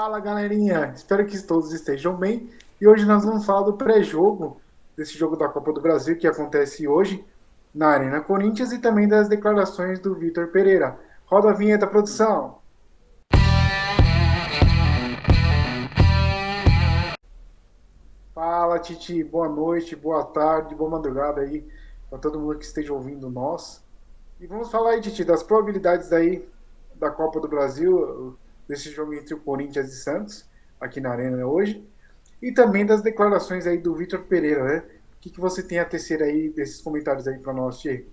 Fala, galerinha! Espero que todos estejam bem. E hoje nós vamos falar do pré-jogo desse jogo da Copa do Brasil que acontece hoje na Arena Corinthians e também das declarações do Vitor Pereira. Roda a vinheta, produção! Fala, Titi! Boa noite, boa tarde, boa madrugada aí para todo mundo que esteja ouvindo nós. E vamos falar aí, Titi, das probabilidades aí da Copa do Brasil, desse jogo entre o Corinthians e Santos, aqui na Arena hoje. E também das declarações aí do Vitor Pereira, né? O que você tem a tecer aí desses comentários aí para nós, Tchê?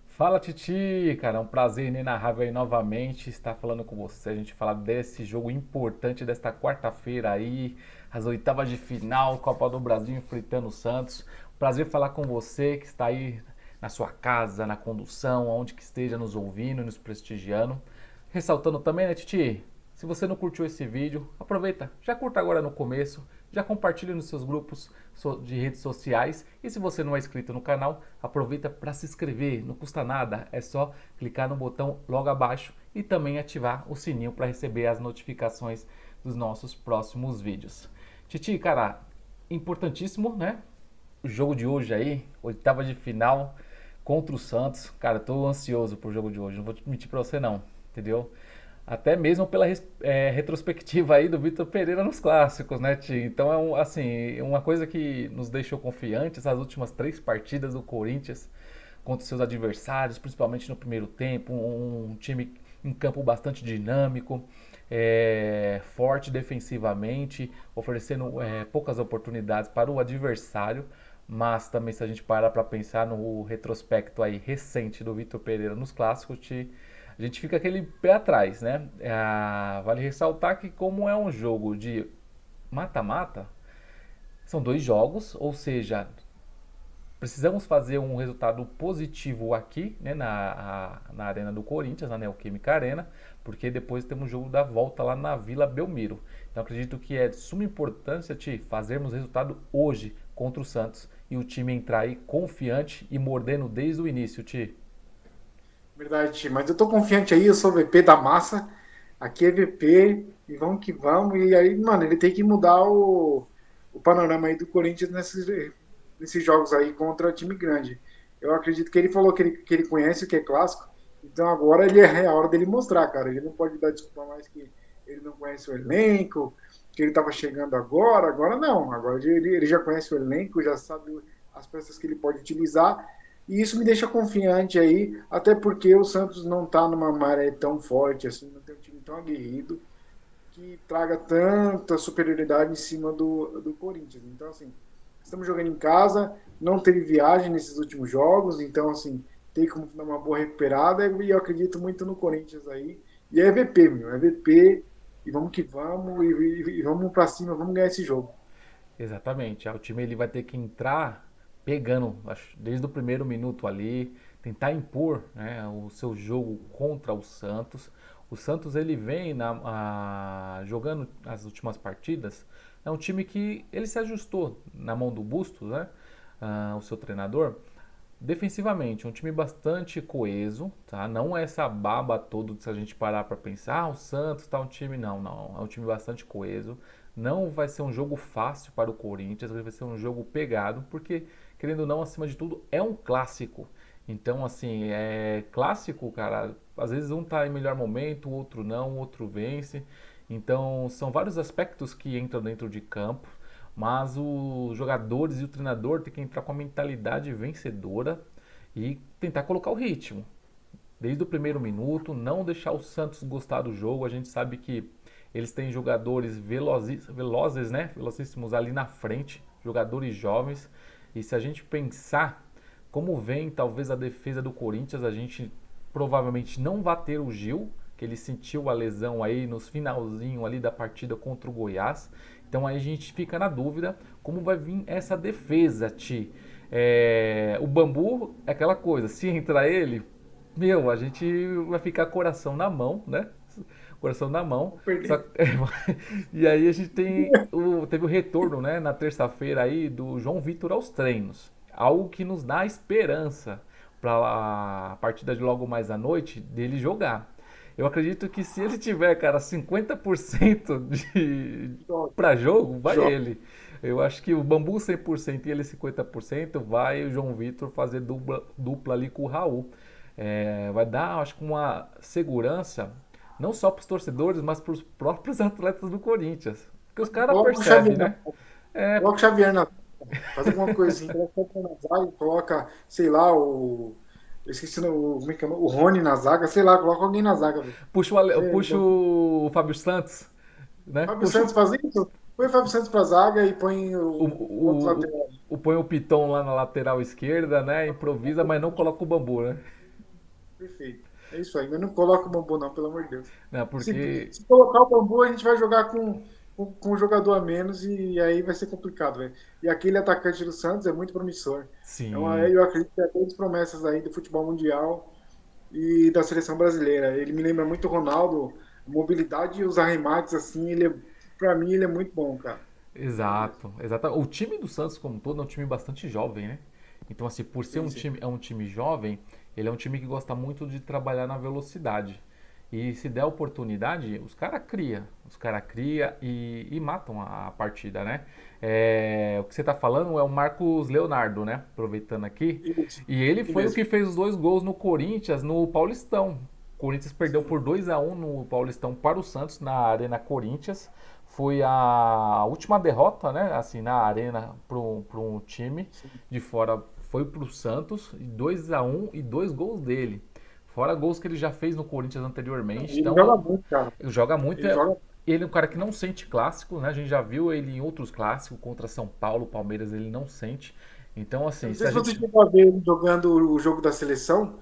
Fala, Titi, cara, é um prazer inenarrável aí novamente estar falando com você. A gente falar desse jogo importante desta quarta-feira aí, as oitavas de final, Copa do Brasil enfrentando o Santos. Prazer falar com você que está aí na sua casa, na condução, onde que esteja nos ouvindo, nos prestigiando. Ressaltando também, né, Titi? Se você não curtiu esse vídeo, aproveita, já curta agora no começo, já compartilhe nos seus grupos de redes sociais e se você não é inscrito no canal, aproveita para se inscrever, não custa nada, é só clicar no botão logo abaixo e também ativar o sininho para receber as notificações dos nossos próximos vídeos. Titi, cara, importantíssimo, né? O jogo de hoje aí, oitava de final contra o Santos. Cara, tô ansioso pro jogo de hoje, não vou mentir pra você não, entendeu? Até mesmo pela retrospectiva aí do Vitor Pereira nos clássicos, né, Ti? Então é assim, uma coisa que nos deixou confiantes as últimas três partidas do Corinthians contra seus adversários, principalmente no primeiro tempo, um time em campo bastante dinâmico, forte defensivamente, oferecendo poucas oportunidades para o adversário, mas também se a gente parar para pensar no retrospecto aí recente do Vitor Pereira nos clássicos, a gente fica aquele pé atrás, né? Vale ressaltar que como é um jogo de mata-mata, são dois jogos, ou seja, precisamos fazer um resultado positivo aqui, né, na Arena do Corinthians, na Neoquímica Arena, porque depois temos o jogo da volta lá na Vila Belmiro. Então acredito que é de suma importância, Ti, fazermos resultado hoje contra o Santos e o time entrar aí confiante e mordendo desde o início, Ti. Verdade, Tchê. Mas eu tô confiante aí, eu sou VP da massa. Aqui é VP e vamos que vamos. E aí, mano, ele tem que mudar o panorama aí do Corinthians nesses jogos aí contra time grande. Eu acredito que ele falou que ele conhece o que é clássico. Então agora é a hora dele mostrar, cara. Ele não pode dar desculpa mais que ele não conhece o elenco, que ele estava chegando agora. Agora não. Agora ele já conhece o elenco, já sabe as peças que ele pode utilizar. E isso me deixa confiante aí, até porque o Santos não está numa maré tão forte assim, não tem um time tão aguerrido que traga tanta superioridade em cima do Corinthians. Então, assim, estamos jogando em casa, não teve viagem nesses últimos jogos, então, assim, tem como dar uma boa recuperada e eu acredito muito no Corinthians aí. E é VP, meu, é VP e vamos que vamos e vamos para cima, vamos ganhar esse jogo. Exatamente. O time ele vai ter que entrar pegando, desde o primeiro minuto ali, tentar impor, né, o seu jogo contra o Santos. O Santos ele vem jogando as últimas partidas. É um time que ele se ajustou na mão do Bustos, né, o seu treinador. Defensivamente, um time bastante coeso, tá? Não é essa baba toda se a gente parar para pensar, o Santos tá um time não, não, é um time bastante coeso. Não vai ser um jogo fácil para o Corinthians, vai ser um jogo pegado, porque querendo ou não, acima de tudo, é um clássico. Então, assim, é clássico, cara. Às vezes um tá em melhor momento, o outro não, o outro vence. Então, são vários aspectos que entram dentro de campo. Mas os jogadores e o treinador têm que entrar com a mentalidade vencedora e tentar colocar o ritmo. Desde o primeiro minuto, não deixar o Santos gostar do jogo. A gente sabe que eles têm jogadores velozes, né? Velocíssimos ali na frente, jogadores jovens. E se a gente pensar como vem talvez a defesa do Corinthians, a gente provavelmente não vai ter o Gil, que ele sentiu a lesão aí nos finalzinho ali da partida contra o Goiás. Então aí a gente fica na dúvida como vai vir essa defesa, Ti. O Bambu é aquela coisa, se entrar ele, meu, a gente vai ficar coração na mão, né? Coração na mão. Vamos perder. E aí a gente teve o retorno, né, na terça-feira aí do João Vitor aos treinos. Algo que nos dá esperança para a partida de logo mais à noite dele jogar. Eu acredito que se ele tiver, cara, 50% de Joga. para jogo, vai Joga. ele. Eu acho que o Bambu 100% e ele 50% vai o João Vitor fazer dupla ali com o Raul. É, vai dar, acho que uma segurança, não só para os torcedores, mas para os próprios atletas do Corinthians. Porque os caras Coloca o Xavier percebem, na, né? É, coloca o Xavier na faz alguma coisinha, coloca o Xavier na zaga, coloca, sei lá, eu esqueci como é que é, o Rony na zaga, sei lá, coloca alguém na zaga, velho. puxa o Fábio Santos, né? Fábio Santos faz isso? Põe o Fábio Santos pra zaga e põe o, o outro o, lateral. põe o Piton lá na lateral esquerda, né? Improvisa, mas não coloca o Bambu, né? Perfeito. É isso aí. Mas não coloca o bambu, não, pelo amor de Deus. Não, Se, porque se colocar o bambu, a gente vai jogar com um jogador a menos e aí vai ser complicado, velho. E aquele atacante do Santos é muito promissor. sim, Eu acredito que é grandes promessas aí do futebol mundial e da seleção brasileira. Ele me lembra muito o Ronaldo, a mobilidade e os arremates, assim, pra mim, ele é muito bom, cara. exato, exato. O time do Santos como um todo é um time bastante jovem, né? Então assim, por ser Sim, sim. um time jovem, ele é um time que gosta muito de trabalhar na velocidade. E se der oportunidade, os cara cria e matam a partida, né? É, o que você está falando é o Marcos Leonardo, né? Aproveitando aqui. Isso, E ele isso foi o mesmo. que fez os dois gols no Corinthians no Paulistão. O Corinthians perdeu Sim, por 2-1 no Paulistão para o Santos na Arena Corinthians. Foi a última derrota, né? Assim, na Arena para um time sim. de fora. Foi para o Santos, 2-1 e dois gols dele. Fora gols que ele já fez no Corinthians anteriormente. Ele joga Então, muito, cara. joga muito. Ele joga. Ele é um cara que não sente clássico, né? A gente já viu ele em outros clássicos, contra São Paulo, Palmeiras, ele não sente. Então, Eu assim, não se sei a se você gente. chegou a ver ele jogando o jogo da seleção.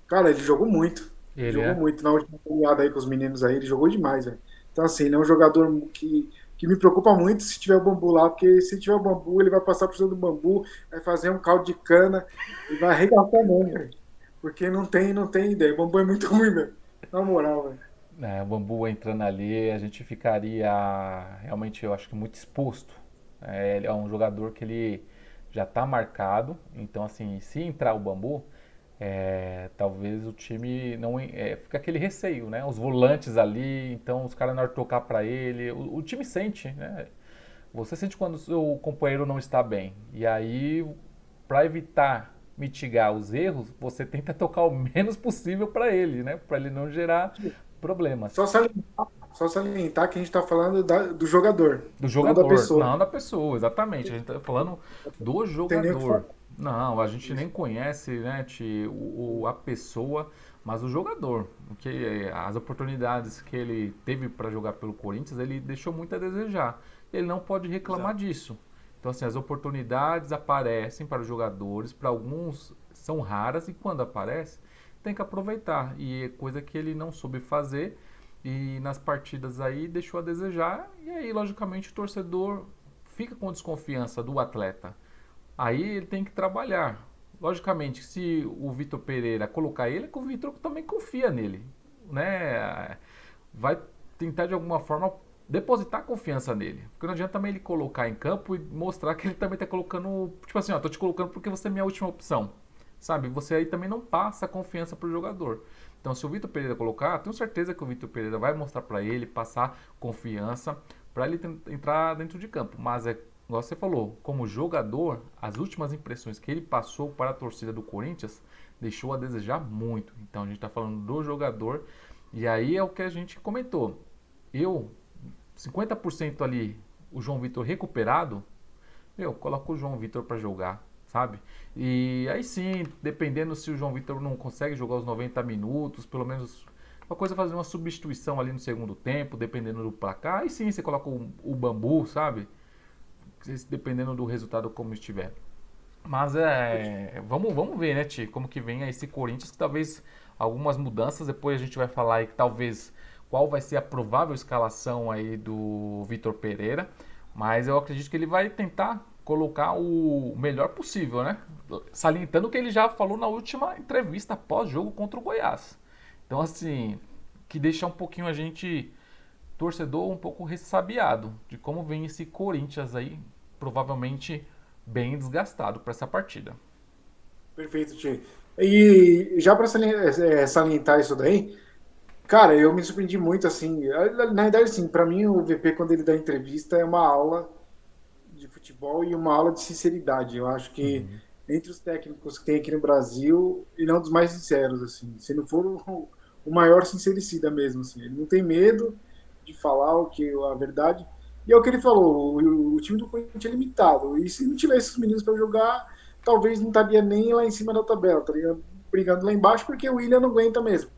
Cara, ele jogou muito. Ele Ele jogou é. muito. Na última temporada aí com os meninos aí, ele jogou demais, velho. Então, assim, ele é um jogador que me preocupa muito se tiver o bambu lá, porque se tiver o bambu, ele vai passar por cima do bambu, vai fazer um caldo de cana e vai arregaçar mesmo, velho. Porque não tem ideia. O bambu é muito ruim, velho. Na moral, velho. É, o Bambu entrando ali, a gente ficaria realmente, eu acho que muito exposto. É, ele é um jogador que ele já está marcado, então assim, se entrar o Bambu, talvez o time não fica aquele receio, né? Os volantes ali, então os caras na hora de tocar para ele, o time sente, né? Você sente quando o seu companheiro não está bem. E aí, para evitar mitigar os erros, você tenta tocar o menos possível para ele, né? Para ele não gerar problemas. Só salientar que a gente tá falando do jogador, Do não da jogador, pessoa. não da pessoa, exatamente. A gente tá falando do Não tem nem o que jogador. falar. Não, a gente nem Isso. conhece, né, a pessoa, mas o jogador. Porque as oportunidades que ele teve para jogar pelo Corinthians, ele deixou muito a desejar. Ele não pode reclamar Exato. disso. Então, assim, as oportunidades aparecem para os jogadores, para alguns são raras, e quando aparece, tem que aproveitar. E é coisa que ele não soube fazer e nas partidas aí deixou a desejar, e aí, logicamente, o torcedor fica com desconfiança do atleta. Aí ele tem que trabalhar. Logicamente, se o Vitor Pereira colocar ele, é que o Vitor também confia nele, né? Vai tentar de alguma forma depositar confiança nele. Porque não adianta também ele colocar em campo e mostrar que ele também tá colocando, tipo assim, ó, tô te colocando porque você é minha última opção. Sabe? Você aí também não passa confiança pro jogador. Então, se o Vitor Pereira colocar, tenho certeza que o Vitor Pereira vai mostrar para ele, passar confiança para ele entrar dentro de campo. Mas é, igual você falou, como jogador, as últimas impressões que ele passou para a torcida do Corinthians deixou a desejar muito. Então, a gente está falando do jogador. E aí é o que a gente comentou. Eu, 50% ali, o João Vitor recuperado, eu coloco o João Vitor para jogar, sabe? E aí sim, dependendo se o João Vitor não consegue jogar os 90 minutos, pelo menos uma coisa é fazer uma substituição ali no segundo tempo, dependendo do placar, aí sim você coloca o Bambu, sabe? Dependendo do resultado como estiver. Mas vamos ver, né, Ti, como que vem aí esse Corinthians, que talvez algumas mudanças, depois a gente vai falar aí que talvez qual vai ser a provável escalação aí do Vitor Pereira, mas eu acredito que ele vai tentar colocar o melhor possível, né? Salientando o que ele já falou na última entrevista pós-jogo contra o Goiás. Então, assim, que deixa um pouquinho a gente, torcedor, um pouco ressabiado de como vem esse Corinthians aí, provavelmente bem desgastado para essa partida. Perfeito, Tchê. E já para salientar isso daí, Cara, eu me surpreendi muito, assim. Na verdade, assim, pra mim o VP, quando ele dá entrevista, é uma aula de futebol e uma aula de sinceridade. Eu acho que entre os técnicos que tem aqui no Brasil, ele é um dos mais sinceros, assim. Se não for o maior sincericida mesmo, assim. Ele não tem medo de falar a verdade. E é o que ele falou, o time do Corinthians é limitado. E se não tivesse esses meninos para jogar, talvez não estaria nem lá em cima da tabela, estaria brigando lá embaixo, porque o William não aguenta mesmo.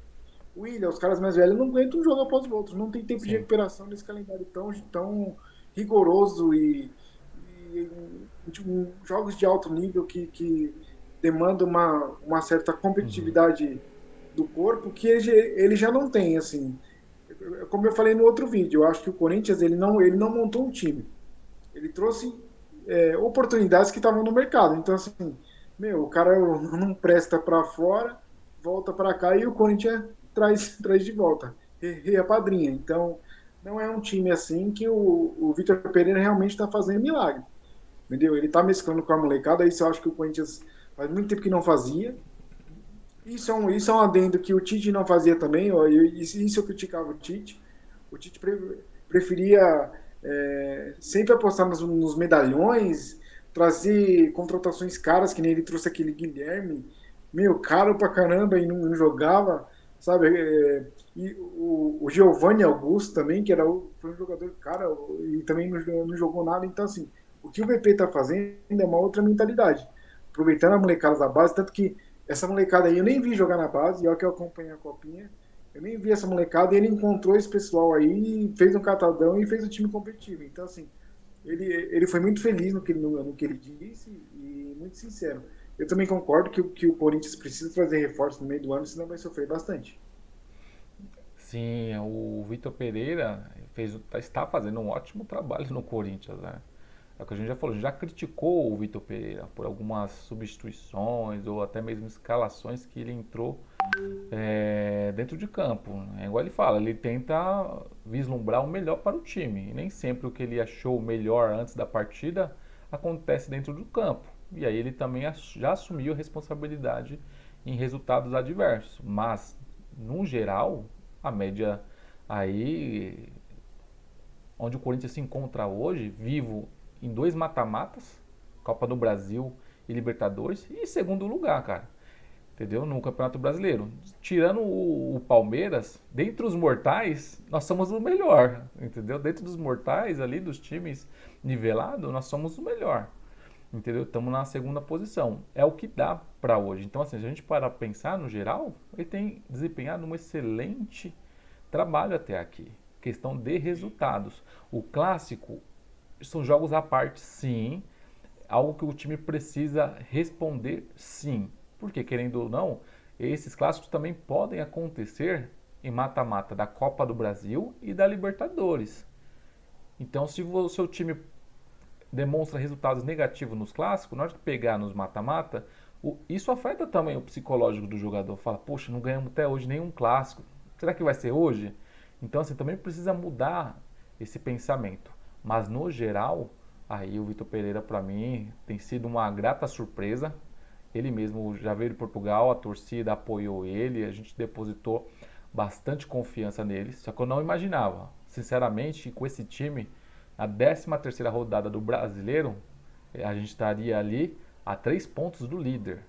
O William, os caras mais velhos, não aguentam um jogo após o outro. Não tem tempo de Sim. recuperação nesse calendário tão rigoroso e jogos de alto nível que demandam uma certa competitividade do corpo que ele já não tem, assim. Como eu falei no outro vídeo, eu acho que o Corinthians ele não montou um time. Ele trouxe oportunidades que estavam no mercado. Então, assim, meu, o cara não presta para fora, volta para cá e o Corinthians traz de volta. E a padrinha. Então, não é um time assim que o Vitor Pereira realmente está fazendo milagre. Entendeu? Ele está mesclando com a molecada, isso eu acho que o Corinthians faz muito tempo que não fazia. Isso é um adendo que o Tite não fazia também, ó, isso eu criticava o Tite. O Tite preferia sempre apostar nos medalhões, trazer contratações caras, que nem ele trouxe aquele Guilherme, meu, caro pra caramba e não jogava, sabe? E o Giovanni Augusto também, foi um jogador cara e também não jogou nada. Então, assim, o que o VP tá fazendo é uma outra mentalidade. Aproveitando a molecada da base, tanto que essa molecada aí eu nem vi jogar na base, e olha que eu acompanhei a copinha. Eu nem vi essa molecada e ele encontrou esse pessoal aí, fez um catadão e fez o time competitivo. Então, assim, ele foi muito feliz no que ele disse e muito sincero. Eu também concordo que o Corinthians precisa trazer reforço no meio do ano, senão vai sofrer bastante. Sim, o Vitor Pereira está fazendo um ótimo trabalho no Corinthians, né? É o que a gente já falou, a gente já criticou o Vitor Pereira por algumas substituições ou até mesmo escalações que ele entrou dentro de campo. É igual ele fala, ele tenta vislumbrar o melhor para o time. E nem sempre o que ele achou melhor antes da partida acontece dentro do campo. E aí ele também já assumiu a responsabilidade em resultados adversos. Mas, no geral, a média aí, onde o Corinthians se encontra hoje, vivo em dois mata-matas, Copa do Brasil e Libertadores, e segundo lugar, cara. Entendeu? No Campeonato Brasileiro. Tirando o Palmeiras, dentre os mortais, nós somos o melhor. Entendeu? Dentro dos mortais ali, dos times nivelados, nós somos o melhor. Entendeu? Estamos na segunda posição. É o que dá para hoje. Então, assim, se a gente parar para pensar, no geral, ele tem desempenhado um excelente trabalho até aqui. Questão de resultados. O clássico são jogos à parte, sim. Algo que o time precisa responder, sim. Porque, querendo ou não, esses clássicos também podem acontecer em mata-mata da Copa do Brasil e da Libertadores. Então, se o seu time demonstra resultados negativos nos clássicos, na hora de pegar nos mata-mata, isso afeta também o psicológico do jogador. Fala, poxa, não ganhamos até hoje nenhum clássico. Será que vai ser hoje? Então, assim, também precisa mudar esse pensamento. Mas, no geral, aí o Vitor Pereira, para mim, tem sido uma grata surpresa. Ele mesmo já veio de Portugal, a torcida apoiou ele, a gente depositou bastante confiança nele. Só que eu não imaginava, sinceramente, com esse time, na 13ª rodada do Brasileiro, a gente estaria ali a 3 pontos do líder.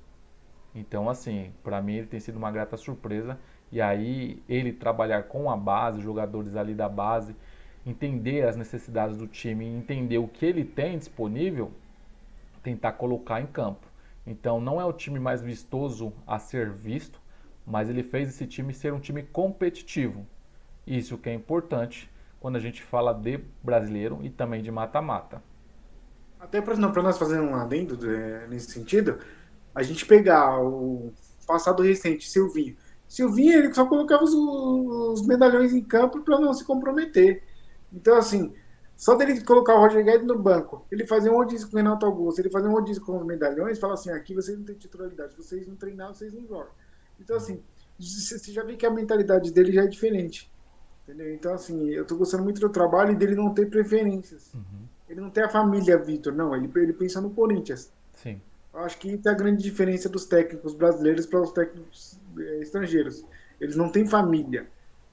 Então, assim, para mim ele tem sido uma grata surpresa. E aí, ele trabalhar com a base, os jogadores ali da base, entender as necessidades do time, entender o que ele tem disponível, tentar colocar em campo. Então, não é o time mais vistoso a ser visto, mas ele fez esse time ser um time competitivo. Isso que é importante quando a gente fala de brasileiro e também de mata-mata. Até para nós fazer um adendo nesse sentido, a gente pegar o passado recente, Silvinho. Silvinho, ele só colocava os medalhões em campo para não se comprometer. Então, assim, só dele colocar o Roger Guedes no banco, ele fazer um rodízio com o Renato Augusto, ele fazer um rodízio com os medalhões, fala assim: aqui vocês não têm titularidade, vocês não treinaram, vocês não jogam. Então, assim, você já vê que a mentalidade dele já é diferente. Entendeu? Então, assim, eu tô gostando muito do trabalho e dele não ter preferências. Ele não tem a família Vitor, não, ele pensa no Corinthians. Sim. Eu acho que isso é a grande diferença dos técnicos brasileiros para os técnicos estrangeiros. Eles não têm família.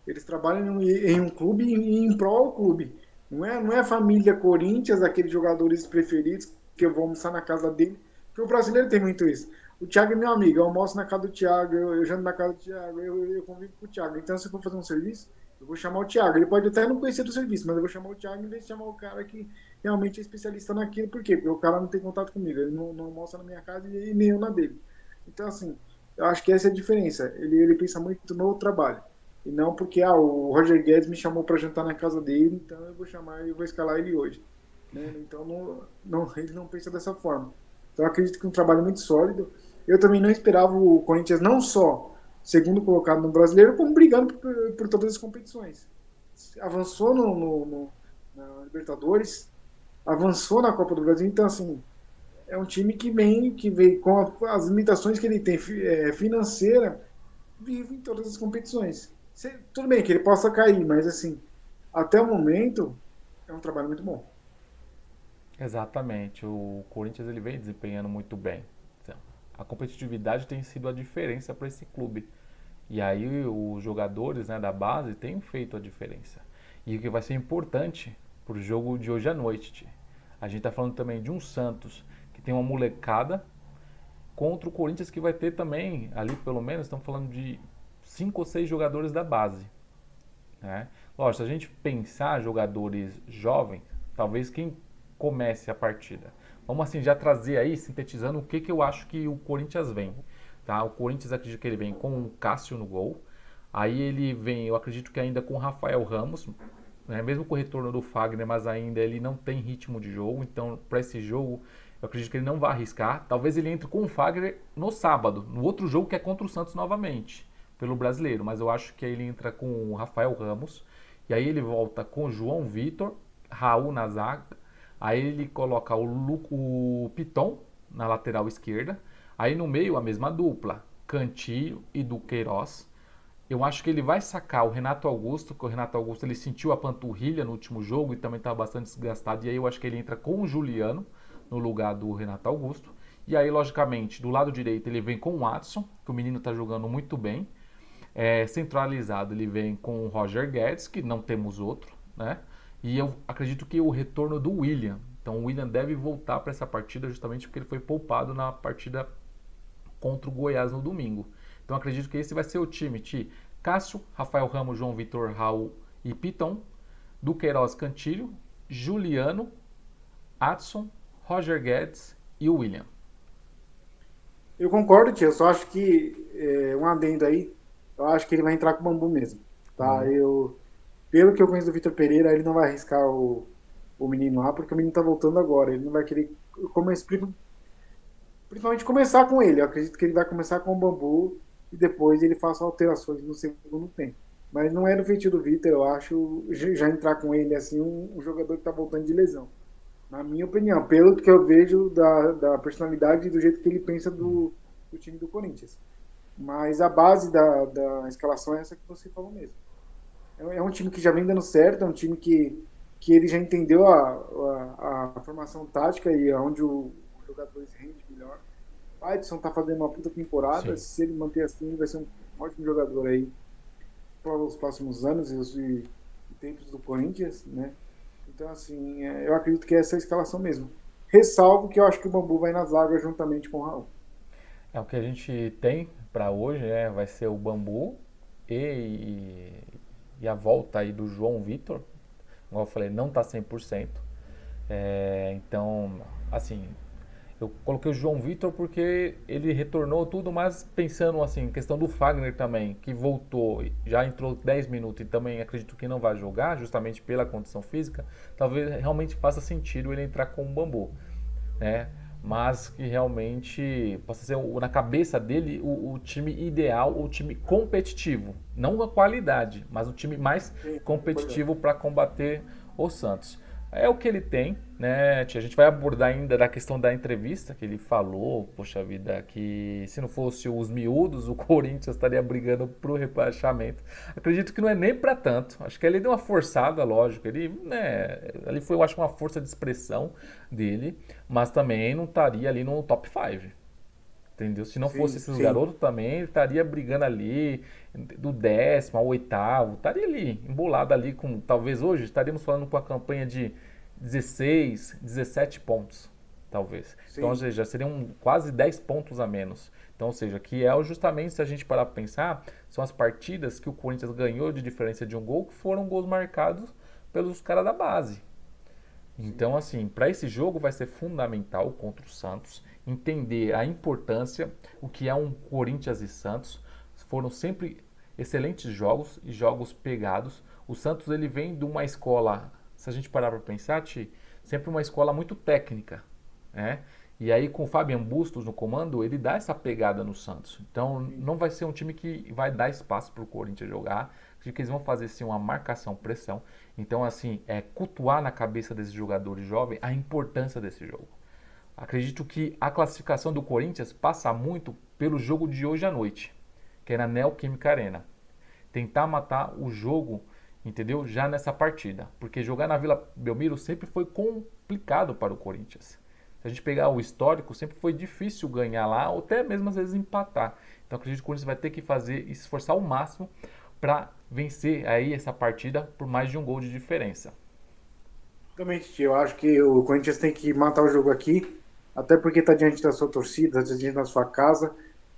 Eles trabalham em um clube e em prol do clube. Não é a família Corinthians, aqueles jogadores preferidos que eu vou almoçar na casa dele. Porque o brasileiro tem muito isso. O Thiago é meu amigo, eu almoço na casa do Thiago, eu janto na casa do Thiago, eu convivo com o Thiago. Então, se eu for fazer um serviço, eu vou chamar o Thiago. Ele pode até não conhecer do serviço, mas eu vou chamar o Thiago em vez de chamar o cara que realmente é especialista naquilo. Por quê? Porque o cara não tem contato comigo, ele não almoça na minha casa e nem eu na dele. Então, assim, eu acho que essa é a diferença. Ele pensa muito no trabalho. E não porque o Roger Guedes me chamou para jantar na casa dele, então eu vou chamar e vou escalar ele hoje. Né? Então ele não pensa dessa forma. Então eu acredito que é um trabalho muito sólido. Eu também não esperava o Corinthians não só segundo colocado no Brasileiro, como brigando por todas as competições. Avançou na Libertadores, avançou na Copa do Brasil, então assim, é um time que vem com as limitações que ele tem financeira, vive em todas as competições. Tudo bem que ele possa cair, mas assim, até o momento é um trabalho muito bom. Exatamente. O Corinthians ele vem desempenhando muito bem. Então, a competitividade tem sido a diferença para esse clube. E aí os jogadores, né, da base têm feito a diferença. E o que vai ser importante para o jogo de hoje à noite, Ti. A gente está falando também de um Santos que tem uma molecada contra o Corinthians que vai ter também, ali pelo menos, estamos falando de 5 ou 6 jogadores da base. Né? Lógico, se a gente pensar jogadores jovens, talvez quem comece a partida. Vamos assim já trazer aí, sintetizando o que eu acho que o Corinthians vem. Tá? O Corinthians acredito que ele vem com o Cássio no gol. Aí ele vem, eu acredito que ainda com o Rafael Ramos, né? Mesmo com o retorno do Fagner, mas ainda ele não tem ritmo de jogo. Então, para esse jogo, eu acredito que ele não vai arriscar. Talvez ele entre com o Fagner no sábado, no outro jogo que é contra o Santos novamente, pelo brasileiro. Mas eu acho que aí ele entra com o Rafael Ramos. E aí ele volta com o João Vitor, Raul na zaga. Aí ele coloca o Piton na lateral esquerda. Aí no meio a mesma dupla, Cantillo e Duqueiroz. Eu acho que ele vai sacar o Renato Augusto, porque o Renato Augusto ele sentiu a panturrilha no último jogo e também estava bastante desgastado. E aí eu acho que ele entra com o Juliano no lugar do Renato Augusto. E aí, logicamente, do lado direito ele vem com o Watson, que o menino está jogando muito bem. Centralizado ele vem com o Roger Guedes, que não temos outro, né? E eu acredito que o retorno do William. Então o William deve voltar para essa partida justamente porque ele foi poupado na partida contra o Goiás no domingo. Então acredito que esse vai ser o time de Cássio, Rafael Ramos, João Vitor, Raul e Piton, Duqueiroz, Cantilho, Juliano, Adson, Roger Guedes e o William. Eu concordo, tia. Eu só acho que um adendo aí, eu acho que ele vai entrar com o bambu mesmo. Tá? Bambu. Pelo que eu conheço do Vitor Pereira, ele não vai arriscar o menino lá, porque o menino tá voltando agora. Ele não vai querer principalmente começar com ele. Eu acredito que ele vai começar com o bambu e depois ele faça alterações no segundo tempo. Mas não é do feitio do Vitor, eu acho, já entrar com ele assim, um jogador que está voltando de lesão. Na minha opinião, pelo que eu vejo da personalidade e do jeito que ele pensa do time do Corinthians. Mas a base da escalação é essa que você falou mesmo. É um time que já vem dando certo, é um time que ele já entendeu a formação tática e onde os jogadores rendem melhor. O Edson tá fazendo uma puta temporada. Sim. Se ele manter assim, ele vai ser um ótimo jogador aí para os próximos anos e tempos do Corinthians, né? Então, assim, eu acredito que essa é a escalação mesmo. Ressalvo que eu acho que o Bambu vai na zaga juntamente com o Raul. É o que a gente tem para hoje, né? Vai ser o Bambu e a volta aí do João Vitor. Como eu falei, não tá 100%. Então, assim, eu coloquei o João Vitor porque ele retornou tudo, mas pensando assim, questão do Fagner também, que voltou, já entrou 10 minutos e também acredito que não vai jogar, justamente pela condição física, talvez realmente faça sentido ele entrar com o Bambu, né? Mas que realmente possa ser na cabeça dele o time ideal, o time competitivo, não a qualidade, mas o time mais Sim, concordando. competitivo para combater o Santos. É o que ele tem, né, tia? A gente vai abordar ainda da questão da entrevista que ele falou, poxa vida, que se não fosse os miúdos, o Corinthians estaria brigando pro rebaixamento. Acredito que não é nem para tanto. Acho que ele deu uma forçada, lógico. Ele, né, ali foi, eu acho, uma força de expressão dele, mas também não estaria ali no top 5. Entendeu? Se não fosse Sim, esses sim, garotos também, ele estaria brigando ali do 10º ao 8º, estaria ali, embolado ali com, talvez hoje estaríamos falando com a campanha de 16, 17 pontos, talvez. Então, ou sim. seja, seriam quase 10 pontos a menos. Então, ou seja, que é justamente, se a gente parar para pensar, são as partidas que o Corinthians ganhou de diferença de um gol, que foram gols marcados pelos caras da base. Sim. Então, assim, para esse jogo vai ser fundamental contra o Santos entender a importância, o que é um Corinthians e Santos. Foram sempre excelentes jogos e jogos pegados. O Santos ele vem de uma escola, se a gente parar para pensar, sempre uma escola muito técnica, né? E aí com o Fabian Bustos no comando, ele dá essa pegada no Santos. Então Sim. não vai ser um time que vai dar espaço para o Corinthians jogar. Acho que eles vão fazer sim uma marcação, pressão. Então assim, é cultuar na cabeça desses jogadores jovens a importância desse jogo. Acredito que a classificação do Corinthians passa muito pelo jogo de hoje à noite, que é na Neoquímica Arena. Tentar matar o jogo, entendeu? Já nessa partida. Porque jogar na Vila Belmiro sempre foi complicado para o Corinthians. Se a gente pegar o histórico, sempre foi difícil ganhar lá, ou até mesmo às vezes empatar. Então acredito que o Corinthians vai ter que fazer e se esforçar ao máximo para vencer aí essa partida por mais de um gol de diferença. Exatamente, eu acho que o Corinthians tem que matar o jogo aqui, até porque está diante da sua torcida, está diante da sua casa.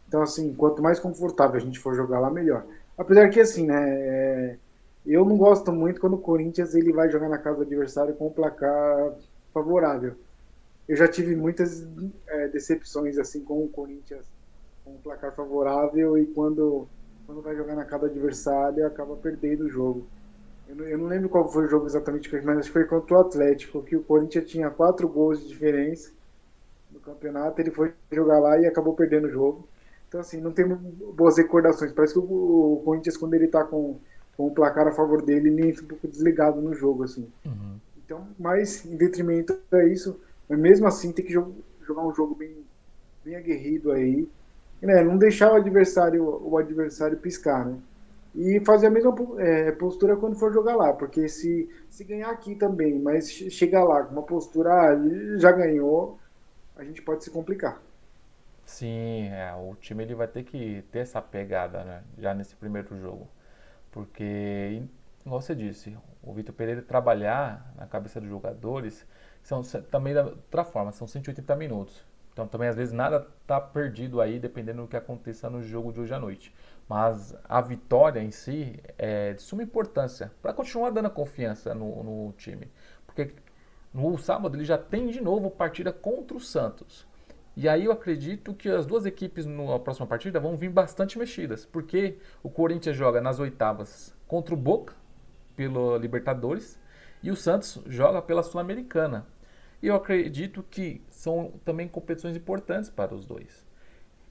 Então, assim, quanto mais confortável a gente for jogar lá, melhor. Apesar que, assim, né, eu não gosto muito quando o Corinthians ele vai jogar na casa do adversário com um placar favorável. Eu já tive muitas decepções, assim, com o Corinthians com um placar favorável e quando vai jogar na casa do adversário acaba perdendo o jogo. Eu não lembro qual foi o jogo exatamente, mas acho que foi contra o Atlético, que o Corinthians tinha 4 gols de diferença no campeonato, ele foi jogar lá e acabou perdendo o jogo. Então, assim, não tem boas recordações. Parece que o Corinthians, quando ele tá com o placar a favor dele, ele entra um pouco desligado no jogo, assim. Então, mas em detrimento a isso, mas mesmo assim tem que jogar um jogo bem aguerrido aí, e, né, não deixar o adversário piscar, né? E fazer a mesma postura quando for jogar lá, porque se ganhar aqui também, mas chegar lá com uma postura, já ganhou, a gente pode se complicar. Sim, o time ele vai ter que ter essa pegada, né, já nesse primeiro jogo. Porque, igual você disse, o Vitor Pereira trabalhar na cabeça dos jogadores também da outra forma, são 180 minutos. Então também às vezes nada está perdido aí, dependendo do que aconteça no jogo de hoje à noite. Mas a vitória em si é de suma importância para continuar dando confiança no time. Porque no sábado ele já tem de novo partida contra o Santos. E aí eu acredito que as duas equipes na próxima partida vão vir bastante mexidas, porque o Corinthians joga nas oitavas contra o Boca, pela Libertadores, e o Santos joga pela Sul-Americana. E eu acredito que são também competições importantes para os dois.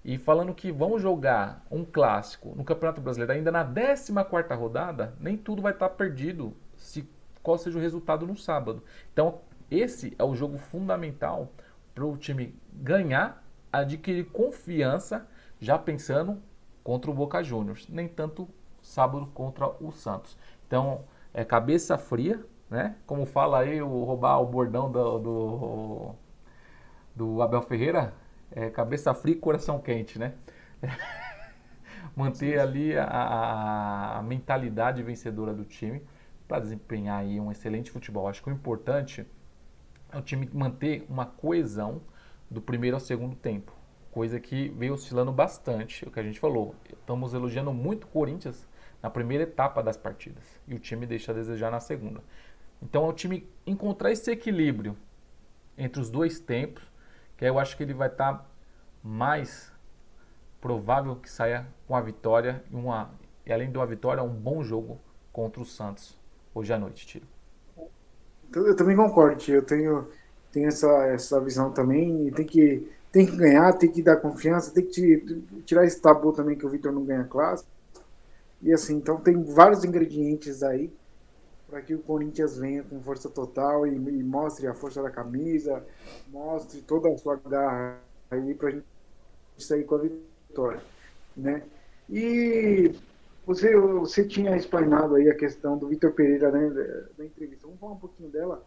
E falando que vão jogar um clássico no Campeonato Brasileiro ainda na 14ª rodada, nem tudo vai estar perdido se qual seja o resultado no sábado. Então, esse é o jogo fundamental para o time ganhar, adquirir confiança, já pensando contra o Boca Juniors, nem tanto sábado contra o Santos. Então, é cabeça fria, né? Como fala aí, roubar o bordão do Abel Ferreira, é cabeça fria e coração quente, né? Manter Sim, ali a mentalidade vencedora do time para desempenhar aí um excelente futebol. Acho que o importante é o time manter uma coesão do primeiro ao segundo tempo, coisa que veio oscilando bastante, o que a gente falou. Estamos elogiando muito o Corinthians na primeira etapa das partidas e o time deixa a desejar na segunda. Então é o time encontrar esse equilíbrio entre os dois tempos, que aí eu acho que ele vai estar mais provável que saia com a vitória e além de uma vitória, um bom jogo contra o Santos hoje à noite, Tiro. então, eu também concordo, tio. Eu tenho essa visão também. E tem que ganhar, tem que dar confiança, tem que tirar esse tabu também que o Vitor não ganha clássico. E assim, então tem vários ingredientes aí para que o Corinthians venha com força total e mostre a força da camisa, mostre toda a sua garra aí para a gente sair com a vitória, né? E você tinha explanado aí a questão do Vitor Pereira, né, da entrevista. Vamos falar um pouquinho dela.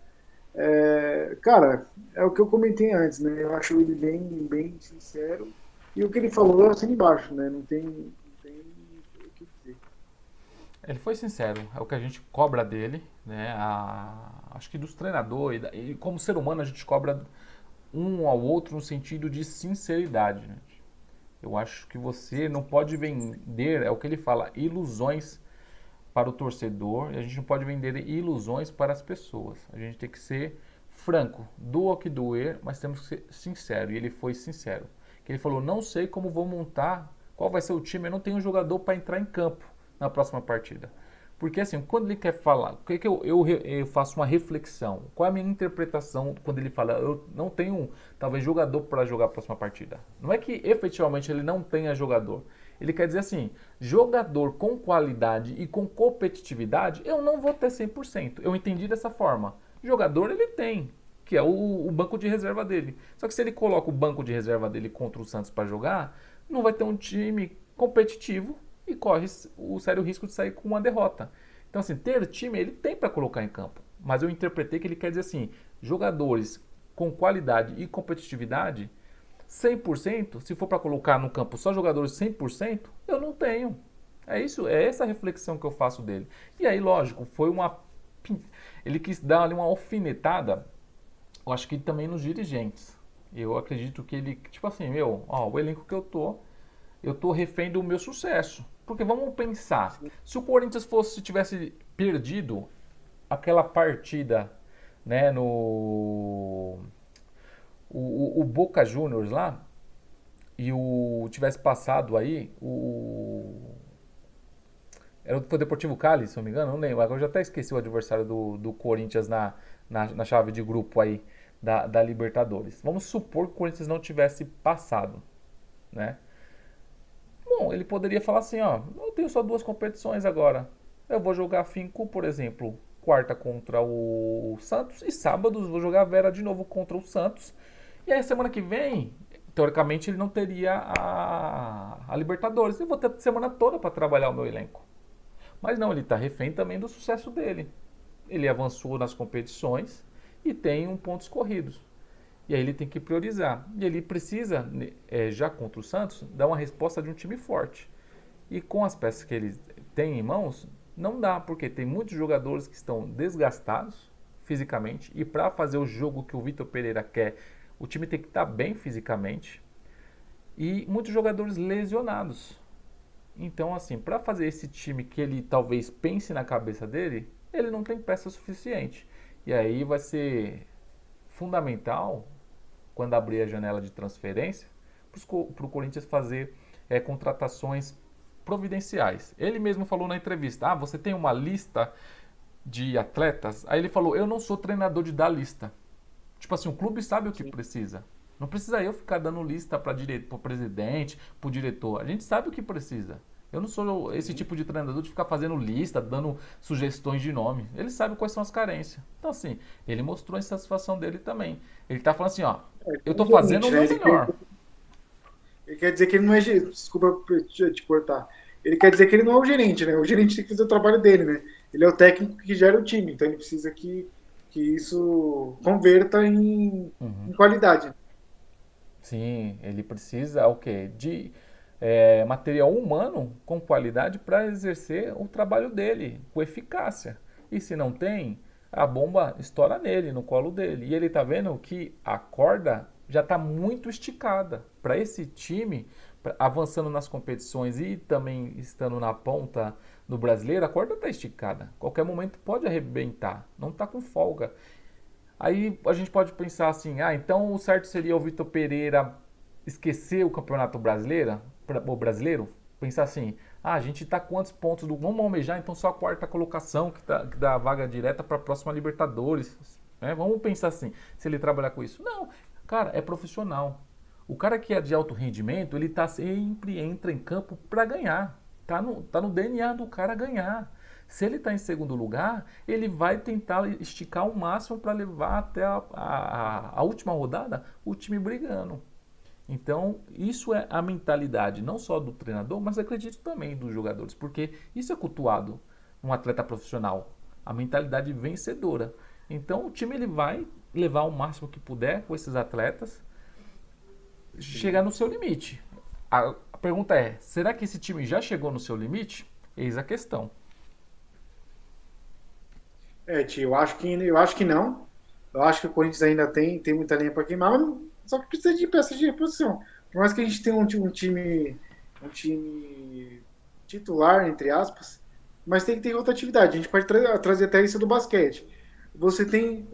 Cara, é o que eu comentei antes, né? Eu acho ele bem sincero E o que ele falou é assim embaixo, né? Não tem o que dizer. Ele foi sincero, é o que a gente cobra dele, né? Acho que dos treinadores, e como ser humano a gente cobra um ao outro no sentido de sinceridade, né? Eu acho que você não pode vender, é o que ele fala, ilusões para o torcedor, e a gente não pode vender ilusões para as pessoas. A gente tem que ser franco, doa o que doer, mas temos que ser sincero. E ele foi sincero. Que ele falou: não sei como vou montar, qual vai ser o time, eu não tenho jogador para entrar em campo na próxima partida. Porque assim, quando ele quer falar, o que, que eu faço uma reflexão? Qual é a minha interpretação quando ele fala, eu não tenho talvez jogador para jogar a próxima partida? Não é que efetivamente ele não tenha jogador. Ele quer dizer assim, jogador com qualidade e com competitividade, eu não vou ter 100%. Eu entendi dessa forma. Jogador ele tem, que é o banco de reserva dele. Só que se ele coloca o banco de reserva dele contra o Santos para jogar, não vai ter um time competitivo e corre o sério risco de sair com uma derrota. Então, assim, ter time ele tem para colocar em campo. Mas eu interpretei que ele quer dizer assim: jogadores com qualidade e competitividade, 100%, se for para colocar no campo só jogadores 100%, eu não tenho. É isso, é essa a reflexão que eu faço dele. E aí, lógico, foi uma. Ele quis dar ali uma alfinetada, eu acho que também nos dirigentes. Eu acredito que ele, tipo assim, meu, ó, o elenco que eu tô refém do meu sucesso. Porque vamos pensar, se o Corinthians fosse tivesse perdido aquela partida, né, no o Boca Juniors lá e o tivesse passado aí o foi o Deportivo Cali, se não me engano, não lembro. Agora eu já até esqueci o adversário do Corinthians na chave de grupo aí da Libertadores. Vamos supor que o Corinthians não tivesse passado, né? Bom, ele poderia falar assim, ó, eu tenho só duas competições agora. Eu vou jogar Finco, por exemplo, quarta contra o Santos e sábado vou jogar a Vera de novo contra o Santos. E aí semana que vem, teoricamente ele não teria a Libertadores. Eu vou ter a semana toda para trabalhar o meu elenco. Mas não, ele está refém também do sucesso dele. Ele avançou nas competições e tem pontos corridos. E aí ele tem que priorizar. E ele precisa, já contra o Santos, dar uma resposta de um time forte. E com as peças que ele tem em mãos, não dá, porque tem muitos jogadores que estão desgastados fisicamente. E para fazer o jogo que o Vitor Pereira quer, o time tem que estar bem fisicamente. E muitos jogadores lesionados. Então, assim, para fazer esse time que ele talvez pense na cabeça dele, ele não tem peça suficiente. E aí vai ser fundamental, quando abrir a janela de transferência, para o Corinthians fazer contratações providenciais. Ele mesmo falou na entrevista: ah, você tem uma lista de atletas? Aí ele falou: eu não sou treinador de dar lista. Tipo assim, o clube sabe o que Sim. precisa. Não precisa eu ficar dando lista para o presidente, para o diretor. A gente sabe o que precisa. Eu não sou esse Uhum. tipo de treinador de ficar fazendo lista, dando sugestões de nome. Ele sabe quais são as carências. Então, assim, ele mostrou a insatisfação dele também. Ele tá falando assim, ó, É eu tô como fazendo gerente, o né? meu melhor. Ele quer dizer que ele não é gerente. Desculpa te cortar. Ele quer dizer que ele não é o gerente, né? O gerente tem que fazer o trabalho dele, né? Ele é o técnico que gera o time, então ele precisa que isso converta em qualidade. Sim, ele precisa o quê? De material humano com qualidade para exercer o trabalho dele com eficácia. E se não tem, a bomba estoura nele, no colo dele. E ele está vendo que a corda já está muito esticada. Para esse time, avançando nas competições e também estando na ponta do brasileiro, a corda está esticada. Qualquer momento pode arrebentar, não está com folga. Aí a gente pode pensar assim, ah, então o certo seria o Vitor Pereira esquecer o Campeonato Brasileiro, o brasileiro, pensar assim, ah, a gente tá quantos pontos do, vamos almejar então só a quarta colocação que dá a vaga direta para a próxima Libertadores, né? Vamos pensar assim, se ele trabalhar com isso. Não, cara, é profissional. O cara que é de alto rendimento, ele tá sempre entra em campo para ganhar. Tá no DNA do cara ganhar. Se ele está em segundo lugar, ele vai tentar esticar o máximo para levar até a última rodada o time brigando. Então, isso é a mentalidade, não só do treinador, mas acredito também dos jogadores, porque isso é cultuado num atleta profissional, a mentalidade vencedora. Então, o time ele vai levar o máximo que puder com esses atletas, chegar Sim. no seu limite. A pergunta é: será que esse time já chegou no seu limite? Eis a questão. Tio, eu acho que não. Eu acho que o Corinthians ainda tem muita linha para queimar, mas só que precisa de peças de reposição. Por mais que a gente tenha um time titular, entre aspas, mas tem que ter rotatividade. A gente pode trazer até isso do basquete. Você tem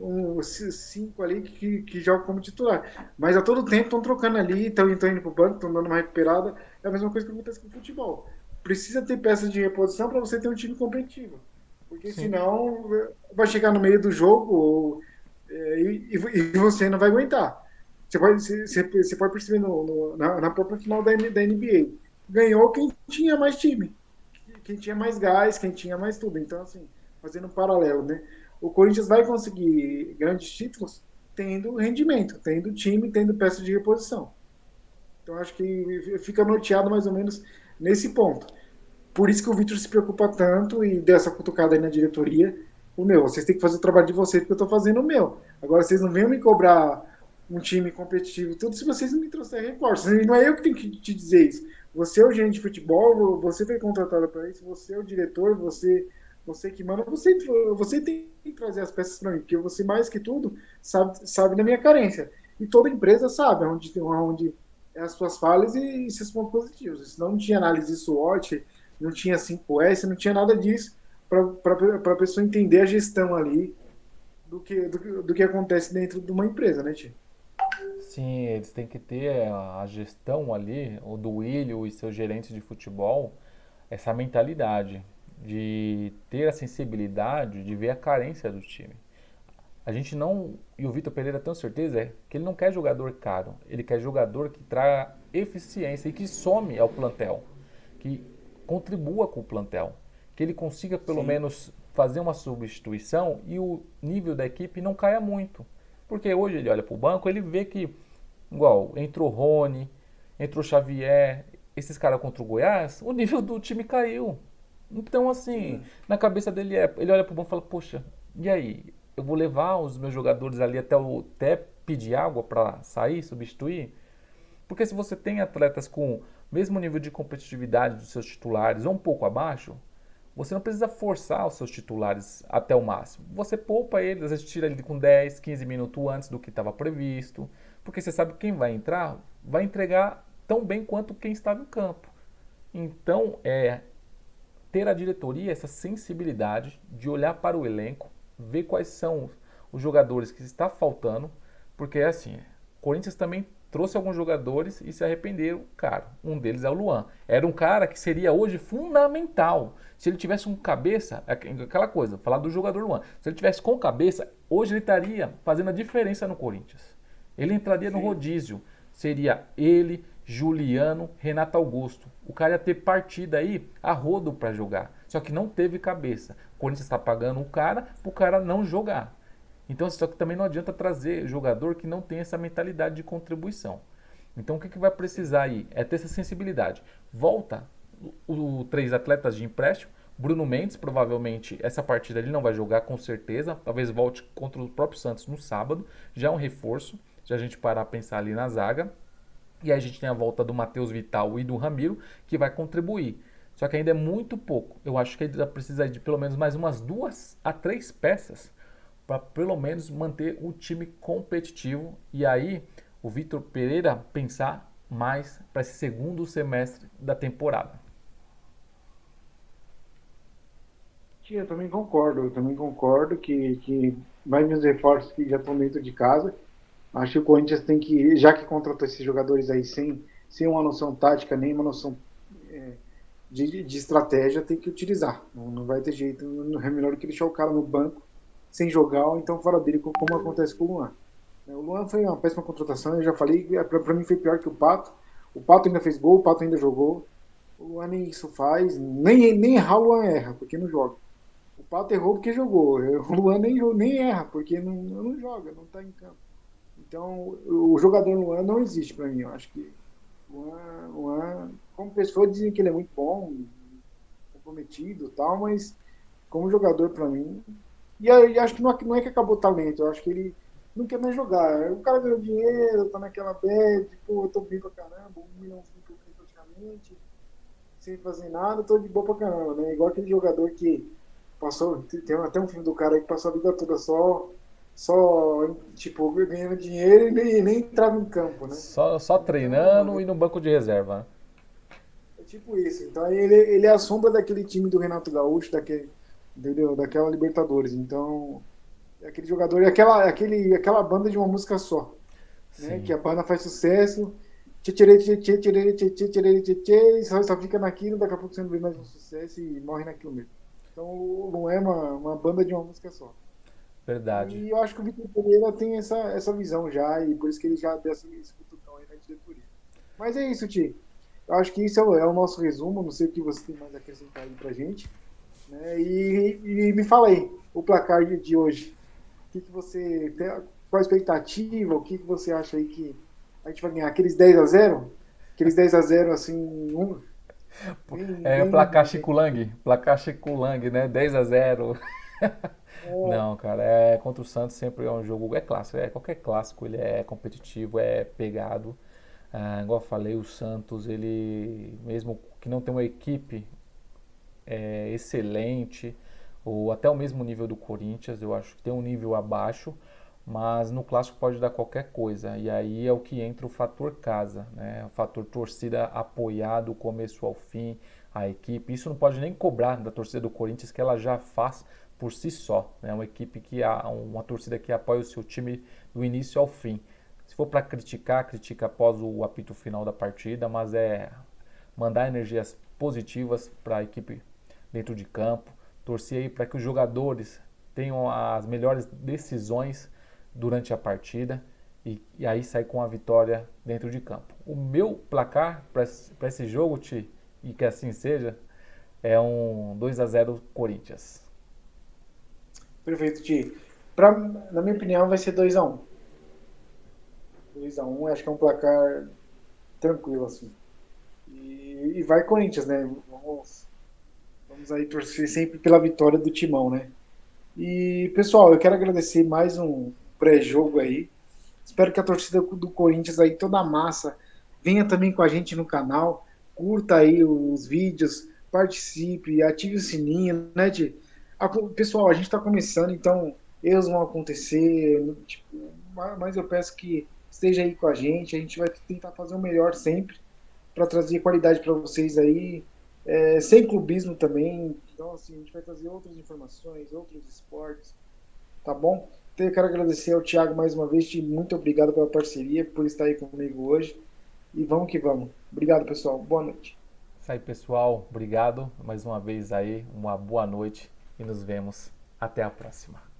cinco ali que jogam como titular, mas a todo tempo estão trocando ali, estão indo para o banco, estão dando uma recuperada. É a mesma coisa que acontece com o futebol. Precisa ter peças de reposição para você ter um time competitivo. Porque Sim. senão vai chegar no meio do jogo e você não vai aguentar. Você pode perceber na própria final da NBA. Ganhou quem tinha mais time, quem tinha mais gás, quem tinha mais tudo. Então, assim, fazendo um paralelo, né? O Corinthians vai conseguir grandes títulos tendo rendimento, tendo time, tendo peça de reposição. Então, acho que fica norteado mais ou menos nesse ponto. Por isso que o Vitor se preocupa tanto e dessa cutucada aí na diretoria. Vocês têm que fazer o trabalho de vocês, porque eu estou fazendo o meu. Agora vocês não venham me cobrar um time competitivo, tudo se vocês não me trouxerem reforços. E não é eu que tenho que te dizer isso. Você é o gerente de futebol, você foi contratado para isso, você é o diretor, você que manda, você tem que trazer as peças para mim, porque você, mais que tudo, sabe da minha carência. E toda empresa sabe onde é as suas falhas e seus pontos positivos. Senão não tinha análise SWOT, não tinha 5S, não tinha nada disso para a pessoa entender a gestão ali do que acontece dentro de uma empresa, né, Tia? Sim, eles têm que ter a gestão ali, o do Willio e seus gerentes de futebol, essa mentalidade de ter a sensibilidade de ver a carência do time. A gente não, e o Vitor Pereira tem certeza, é que ele não quer jogador caro, ele quer jogador que traga eficiência e que some ao plantel, que contribua com o plantel, que ele consiga pelo Sim, menos fazer uma substituição e o nível da equipe não caia muito. Porque hoje ele olha para o banco, ele vê que, igual, entrou Rony, entrou Xavier, esses caras contra o Goiás, o nível do time caiu. Então, assim, sim, na cabeça dele ele olha pro banco e fala, poxa, e aí? Eu vou levar os meus jogadores ali até pedir água para sair, substituir? Porque se você tem atletas com o mesmo nível de competitividade dos seus titulares ou um pouco abaixo, você não precisa forçar os seus titulares até o máximo. Você poupa eles, às vezes tira ele com 10, 15 minutos antes do que estava previsto, porque você sabe que quem vai entrar vai entregar tão bem quanto quem estava em campo. Então, ter a diretoria essa sensibilidade de olhar para o elenco, ver quais são os jogadores que está faltando, porque é assim, o Corinthians também trouxe alguns jogadores e se arrependeram, cara. Um deles é o Luan. Era um cara que seria hoje fundamental. Se ele tivesse um cabeça, aquela coisa, falar do jogador Luan. Se ele tivesse com cabeça, hoje ele estaria fazendo a diferença no Corinthians. Ele entraria no sim. rodízio. Seria ele, Juliano, Renato Augusto. O cara ia ter partida aí a rodo para jogar. Só que não teve cabeça. O Corinthians está pagando o cara para o cara não jogar. Então, só que também não adianta trazer jogador que não tem essa mentalidade de contribuição. Então, o que vai precisar aí? É ter essa sensibilidade. Volta os três atletas de empréstimo. Bruno Mendes, provavelmente, essa partida ele não vai jogar com certeza. Talvez volte contra o próprio Santos no sábado. Já é um reforço. Já a gente parar a pensar ali na zaga. E aí a gente tem a volta do Matheus Vital e do Ramiro, que vai contribuir. Só que ainda é muito pouco. Eu acho que ainda precisa de pelo menos mais umas 2 a 3 peças para pelo menos manter o time competitivo. E aí o Vitor Pereira pensar mais para esse segundo semestre da temporada. Tia, eu também concordo que vai nos reforços que já estão dentro de casa. Acho que o Corinthians tem que, já que contratou esses jogadores aí sem uma noção tática, nem uma noção de estratégia, tem que utilizar. Não vai ter jeito. Não é melhor que deixar o cara no banco sem jogar, ou então fora dele, como acontece com o Luan. O Luan foi uma péssima contratação, eu já falei, para mim foi pior que o Pato. O Pato ainda fez gol, o Pato ainda jogou. O Luan nem isso faz, nem errar o Luan erra, porque não joga. O Pato errou porque jogou. O Luan nem erra, porque não joga, não está em campo. Então, o jogador Luan não existe para mim. Eu acho que Luan, como pessoa, dizem que ele é muito bom, comprometido e tal, mas como jogador, para mim. E aí, acho que não é que acabou o talento, eu acho que ele não quer mais jogar. O cara ganhou dinheiro, tá naquela bad, pô, eu tô bem pra caramba, 1 milhãozinho que eu ganhei frente, sem fazer nada, tô de boa pra caramba, né? Igual aquele jogador que passou, tem até um filme do cara aí que passou a vida toda só tipo, ganhando dinheiro e nem entrava em campo, né? Só Então, treinando mano, e no banco de reserva, né? é tipo isso. Então aí ele é a sombra daquele time do Renato Gaúcho, entendeu? Daquela Libertadores. Então, é aquele jogador e aquela banda de uma música só, né? Que Sim, a banda faz sucesso, tchê, tchê, tchê, tchê, tchê, tchê, tchê, tchê, tchê, tchê, e só fica naquilo, daqui a pouco você não vê mais um sucesso e morre naquilo mesmo. Então não é uma banda de uma música só. verdade. E eu acho que o Vitor Pereira tem essa visão já, e por isso que ele já deu esse cutucão aí na diretoria. Mas é isso, Ti. Eu acho que isso é o nosso resumo. Não sei o que você tem mais a acrescentar aí pra gente. Né? E me fala aí, o placar de hoje. O que você tem, qual a expectativa? O que você acha aí que a gente vai ganhar? Aqueles 10-0? Aqueles 10-0 assim, bem, É bem, Placar Chico Lang, né? 10-0. é, Não, cara, é contra o Santos sempre é um jogo, é clássico, é qualquer clássico, ele é competitivo, é pegado. Igual eu falei, o Santos, ele mesmo que não tem uma equipe excelente, ou até o mesmo nível do Corinthians, eu acho que tem um nível abaixo, mas no clássico pode dar qualquer coisa. E aí é o que entra o fator casa, né? O fator torcida apoiar do começo ao fim, a equipe. Isso não pode nem cobrar da torcida do Corinthians, que ela já faz por si só. É né? Uma equipe uma torcida que apoia o seu time do início ao fim. Se for para criticar, critica após o apito final da partida, mas é mandar energias positivas para a equipe dentro de campo, torcer aí para que os jogadores tenham as melhores decisões durante a partida e aí sair com a vitória dentro de campo. O meu placar para esse jogo, Ti, e que assim seja, é um 2-0 Corinthians. perfeito, Ti. Na minha opinião, vai ser 2-1. 2-1, acho que é um placar tranquilo, assim. E vai Corinthians, né? Vamos aí torcer sempre pela vitória do Timão, né? E, pessoal, eu quero agradecer mais um pré-jogo aí. Espero que a torcida do Corinthians aí, toda a massa, venha também com a gente no canal, curta aí os vídeos, participe, ative o sininho, né, Ti? Pessoal, a gente está começando, então erros vão acontecer, tipo, mas eu peço que esteja aí com a gente vai tentar fazer o melhor sempre para trazer qualidade para vocês aí, sem clubismo também. Então, assim, a gente vai trazer outras informações, outros esportes, tá bom? Então, eu quero agradecer ao Thiago mais uma vez, muito obrigado pela parceria, por estar aí comigo hoje. E vamos que vamos. Obrigado, pessoal. Boa noite. Isso aí, pessoal. Obrigado mais uma vez aí. Uma boa noite e nos vemos. Até a próxima.